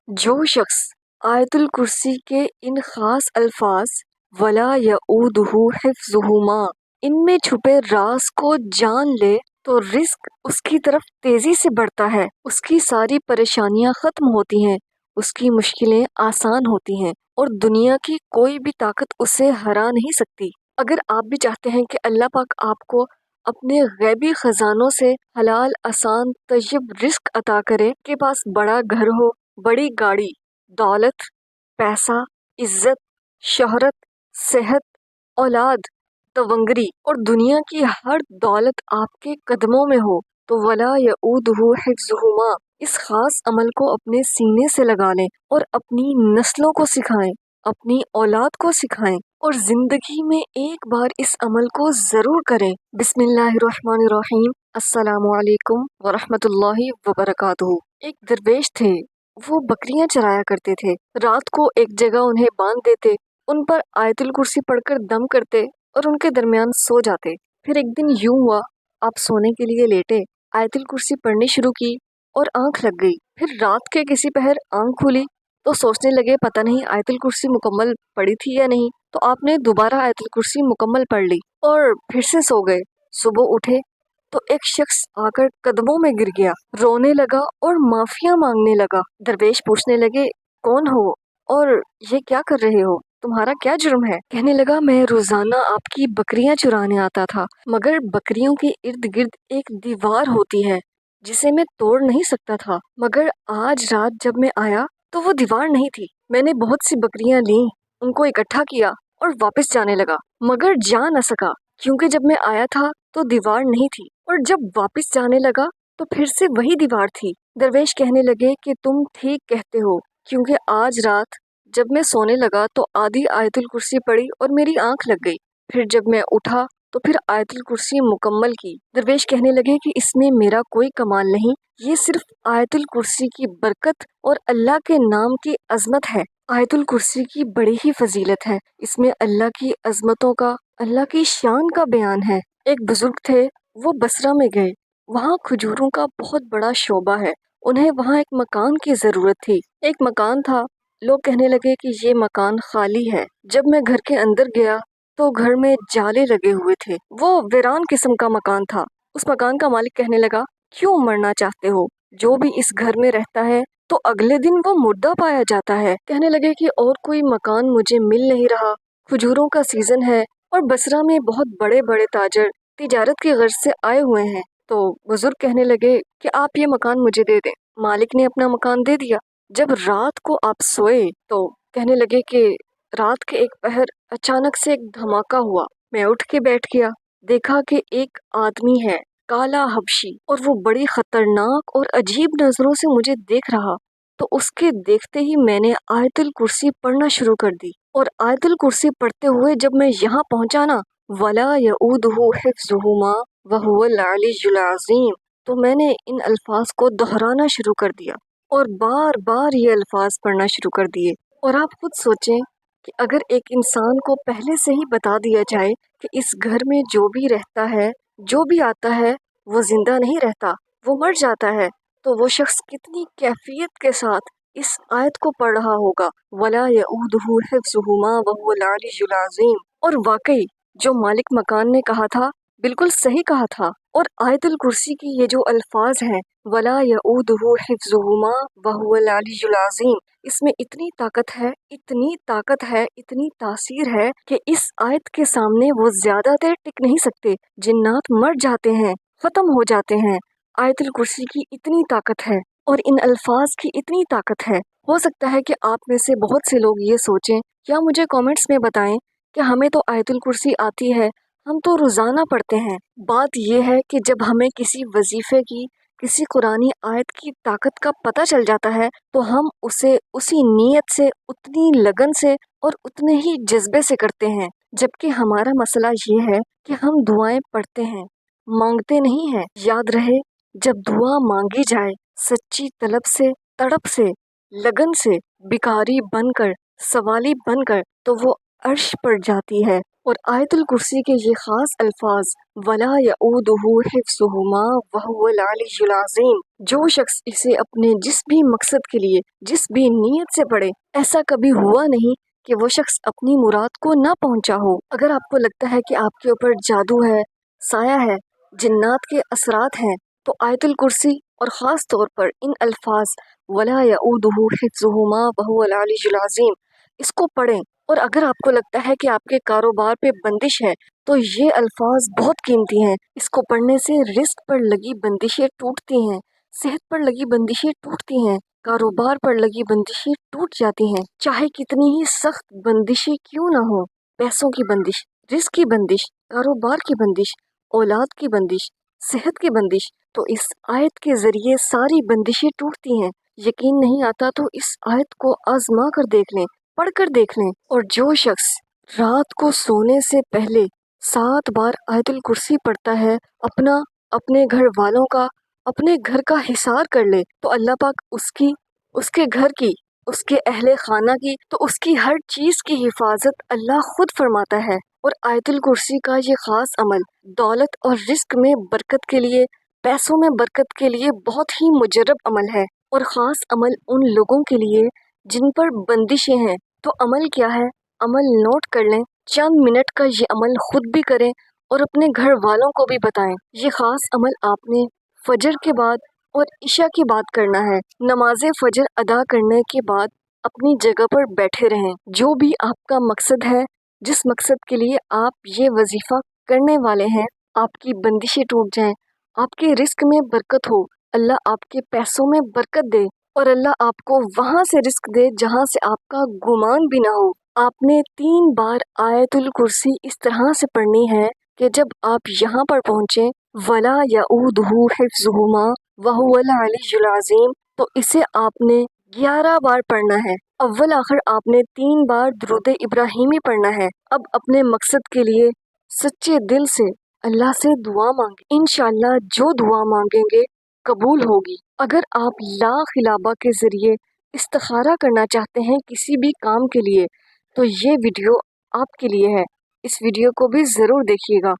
जो शख्स आयतुल कुर्सी के इन खास अल्फाज वला यऊदुहु हिफ्ज़ुहुमा इनमें छुपे राज को जान ले तो रिस्क उसकी तरफ तेजी से बढ़ता है, उसकी सारी परेशानियां खत्म होती हैं, उसकी मुश्किलें आसान होती हैं और दुनिया की कोई भी ताकत उसे हरा नहीं सकती। अगर आप भी चाहते हैं कि अल्लाह पाक आपको अपने गैबी खजानों से हलाल आसान तय्यब रिस्क अता करे, के पास बड़ा घर हो, बड़ी गाड़ी, दौलत, पैसा, इज्जत, शोहरत, सेहत, औलाद, तवंगरी और दुनिया की हर दौलत आपके कदमों में हो, तो वला यऊदुहु हिफ्ज़ुहुमा इस खास अमल को अपने सीने से लगा लें और अपनी नस्लों को सिखाएं, अपनी औलाद को सिखाएं और जिंदगी में एक बार इस अमल को जरूर करें। बिस्मिल्लाहिर्रहमानिर्रहीम। अस्सलामु अलैकुम वरहमतुल्लाहि वबरकातुहू। एक दरवेश थे, वो बकरियां चराया करते थे। रात को एक जगह उन्हें बांध देते, उन पर आयतुल कुर्सी पढ़कर दम करते और उनके दरमियान सो जाते। फिर एक दिन यूं हुआ, आप सोने के लिए लेटे, आयतुल कुर्सी पढ़नी शुरू की और आंख लग गई। फिर रात के किसी पहर आंख खुली तो सोचने लगे पता नहीं आयतुल कुर्सी मुकम्मल पढ़ी थी या नहीं, तो आपने दोबारा आयतुल कुर्सी मुकम्मल पढ़ ली और फिर से सो गए। सुबह उठे तो एक शख्स आकर कदमों में गिर गया, रोने लगा और माफिया मांगने लगा। दरवेश पूछने लगे, कौन हो और ये क्या कर रहे हो, तुम्हारा क्या जुर्म है? कहने लगा, मैं रोजाना आपकी बकरियां चुराने आता था, मगर बकरियों के इर्द गिर्द एक दीवार होती है जिसे मैं तोड़ नहीं सकता था, मगर आज रात जब मैं आया तो वो दीवार नहीं थी। मैंने बहुत सी बकरियां ली, उनको इकट्ठा किया और वापस जाने लगा, मगर जा न सका क्योंकि जब मैं आया था तो दीवार नहीं थी और जब वापस जाने लगा तो फिर से वही दीवार थी। दरवेश कहने लगे कि तुम ठीक कहते हो, क्योंकि आज रात जब मैं सोने लगा तो आधी आयतुल कुर्सी पड़ी और मेरी आंख लग गई। फिर जब मैं उठा तो फिर आयतुल कुर्सी मुकम्मल की। दरवेश कहने लगे कि इसमें मेरा कोई कमाल नहीं, ये सिर्फ आयतुल कुर्सी की बरकत और अल्लाह के नाम की अजमत है। आयतुल कुर्सी की बड़ी ही फजीलत है, इसमें अल्लाह की अजमतों का, अल्लाह की शान का बयान है। एक बुजुर्ग थे, वो बसरा में गए, वहाँ खजूरों का बहुत बड़ा शोबा है, उन्हें वहाँ एक मकान की जरूरत थी। एक मकान था, लोग कहने लगे कि ये मकान खाली है। जब मैं घर के अंदर गया तो घर में जाले लगे हुए थे, वो वीरान किस्म का मकान था। उस मकान का मालिक कहने लगा, क्यों मरना चाहते हो? जो भी इस घर में रहता है तो अगले दिन वो मुर्दा पाया जाता है। कहने लगे कि और कोई मकान मुझे मिल नहीं रहा, खजूरों का सीजन है और बसरा में बहुत बड़े बड़े ताजर तिजारत की गर्ज से आए हुए हैं। तो बुजुर्ग कहने लगे कि आप ये मकान मुझे दे दें। मालिक ने अपना मकान दे दिया। जब रात को आप सोए तो कहने लगे कि रात के एक पहर अचानक से एक धमाका हुआ। मैं उठ के बैठ गया, देखा कि एक आदमी है, काला हबशी, और वो बड़ी खतरनाक और अजीब नजरों से मुझे देख रहा। तो उसके देखते ही मैंने आयतुल कुर्सी पढ़ना शुरू कर दी और आयतुल कुर्सी पढ़ते हुए जब मैं यहाँ पहुंचा ना, वला यऊदुहु हिफ्ज़ुहुमा वहुवल अलीयुल अज़ीम, तो मैंने इन अल्फाज को दोहराना शुरू कर दिया और बार बार ये अल्फाज पढ़ना शुरू कर दिए। और आप खुद सोचें कि अगर एक इंसान को पहले से ही बता दिया जाए कि इस घर में जो भी रहता है, जो भी आता है, वो जिंदा नहीं रहता, वो मर जाता है, तो वो शख्स कितनी कैफियत के साथ इस आयत को पढ़ रहा होगा, वला यऊदुहु हिफ्ज़ुहुमा वहुवल अलीयुल अज़ीम। और वाकई जो मालिक मकान ने कहा था बिल्कुल सही कहा था। और आयतुल कुर्सी की ये जो अल्फाज हैं, वला यऊदुहु हिफ्ज़ुहुमा वहुवल अलीयुल अज़ीम, इसमें इतनी ताकत है, इतनी ताकत है, इतनी तासीर है कि इस आयत के सामने वो ज्यादा देर टिक नहीं सकते, जिन्नात मर जाते हैं, खत्म हो जाते हैं। आयतुल कुर्सी की इतनी ताकत है और इन अल्फाज की इतनी ताकत है। हो सकता है कि आप में से बहुत से लोग ये सोचें या मुझे कमेंट्स में बताएं कि हमें तो आयतुल कुर्सी आती है, हम तो रोजाना पढ़ते हैं। बात यह है कि जब हमें किसी वजीफे की, किसी कुरानी आयत की ताकत का पता चल जाता है तो हम उसे उसी नीयत से, उतनी लगन से और उतने ही जज्बे से करते हैं। जबकि हमारा मसला ये है कि हम दुआएं पढ़ते हैं, मांगते नहीं हैं। याद रहे, जब दुआ मांगी जाए सच्ची तलब से, तड़प से, लगन से, भिखारी बनकर, सवाली बनकर, तो वो अर्श पर जाती है اور آیت الکرسی کے یہ خاص الفاظ ولا یعودہ حفظہما وہو العلی العظیم، جو شخص اسے اپنے جس بھی مقصد کے لیے جس بھی نیت سے پڑھے، ایسا کبھی ہوا نہیں کہ وہ شخص اپنی مراد کو نہ پہنچا ہو۔ اگر آپ کو لگتا ہے کہ آپ کے اوپر جادو ہے، سایہ ہے، جنات کے اثرات ہیں، تو آیت الکرسی اور خاص طور پر ان الفاظ ولا یعودہ حفظہما وہو العلی العظیم اس کو پڑھیں۔ اور اگر آپ کو لگتا ہے کہ آپ کے کاروبار پہ بندش ہے تو یہ الفاظ بہت قیمتی ہیں، اس کو پڑھنے سے رزق پر لگی بندشیں ٹوٹتی ہیں، صحت پر لگی بندشیں ٹوٹتی ہیں، کاروبار پر لگی بندشیں ٹوٹ جاتی ہیں، چاہے کتنی ہی سخت بندشیں کیوں نہ ہوں، پیسوں کی بندش، رزق کی بندش، کاروبار کی بندش، اولاد کی بندش، صحت کی بندش، تو اس آیت کے ذریعے ساری بندشیں ٹوٹتی ہیں۔ یقین نہیں آتا تو اس آیت کو آزما کر دیکھ لیں، پڑھ کر دیکھ لیں۔ اور جو شخص رات کو سونے سے پہلے 7 بار آیت الکرسی پڑھتا ہے، اپنے گھر والوں کا، اپنے گھر کا حصار کر لے، تو اللہ پاک اس کے گھر کی، اس کے اہل خانہ کی، تو اس کی ہر چیز کی حفاظت اللہ خود فرماتا ہے۔ اور آیت الکرسی کا یہ خاص عمل دولت اور رزق میں برکت کے لیے، پیسوں میں برکت کے لیے بہت ہی مجرب عمل ہے، اور خاص عمل ان لوگوں کے لیے جن پر بندشیں ہیں۔ تو عمل کیا ہے؟ عمل نوٹ کر لیں، چند منٹ کا یہ عمل خود بھی کریں اور اپنے گھر والوں کو بھی بتائیں۔ یہ خاص عمل آپ نے فجر کے بعد اور عشاء کے بعد کرنا ہے۔ نماز فجر ادا کرنے کے بعد اپنی جگہ پر بیٹھے رہیں۔ جو بھی آپ کا مقصد ہے، جس مقصد کے لیے آپ یہ وظیفہ کرنے والے ہیں، آپ کی بندشیں ٹوٹ جائیں، آپ کے رزق میں برکت ہو، اللہ آپ کے پیسوں میں برکت دے، اور اللہ آپ کو وہاں سے رزق دے جہاں سے آپ کا گمان بھی نہ ہو۔ آپ نے 3 بار آیت الکرسی اس طرح سے پڑھنی ہے کہ جب آپ یہاں پر پہنچیں ولا یعودہ حفظہما وہو العلی العظیم، تو اسے آپ نے 11 بار پڑھنا ہے۔ اول آخر آپ نے 3 بار درود ابراہیمی پڑھنا ہے۔ اب اپنے مقصد کے لیے سچے دل سے اللہ سے دعا مانگیں، انشاءاللہ جو دعا مانگیں گے قبول ہوگی۔ اگر آپ لا خلابہ کے ذریعے استخارہ کرنا چاہتے ہیں کسی بھی کام کے لیے، تو یہ ویڈیو آپ کے لیے ہے، اس ویڈیو کو بھی ضرور دیکھیے گا۔